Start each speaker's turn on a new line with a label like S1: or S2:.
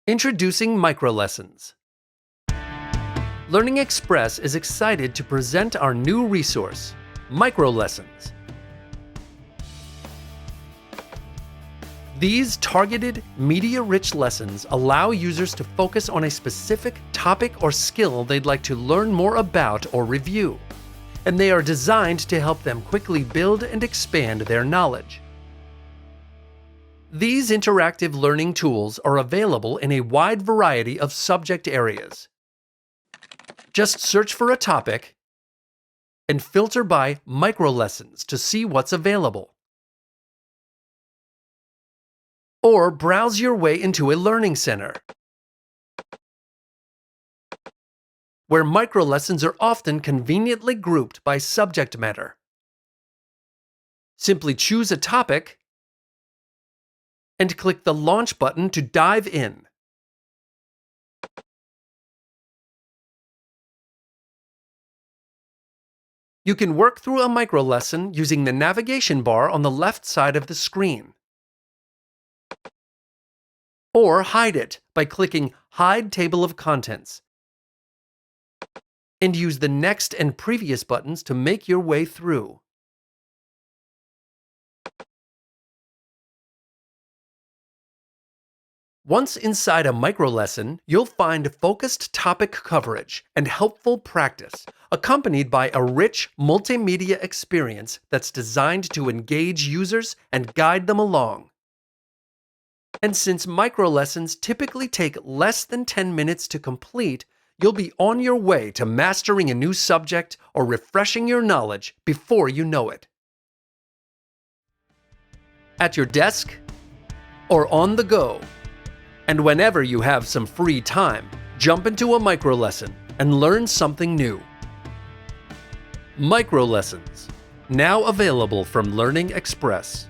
S1: Introducing Microlessons. LearningExpress is excited to present our new resource, Microlessons. These targeted, media-rich lessons allow users to focus on a specific topic or skill they'd like to learn more about or review, and they are designed to help them quickly build and expand their knowledge. These interactive learning tools are available in a wide variety of subject areas. Just search for a topic and filter by Microlessons to see what's available. Or browse your way into a learning center, where microlessons are often conveniently grouped by subject matter. Simply choose a topic and click the Launch button to dive in. You can work through a microlesson using the navigation bar on the left side of the screen. Or hide it by clicking Hide Table of Contents, and use the Next and Previous buttons to make your way through. Once inside a microlesson, you'll find focused topic coverage and helpful practice, accompanied by a rich multimedia experience that's designed to engage users and guide them along. And since microlessons typically take less than 10 minutes to complete, you'll be on your way to mastering a new subject or refreshing your knowledge before you know it. At your desk or on the go, and whenever you have some free time, jump into a microlesson and learn something new. Microlessons, now available from LearningExpress.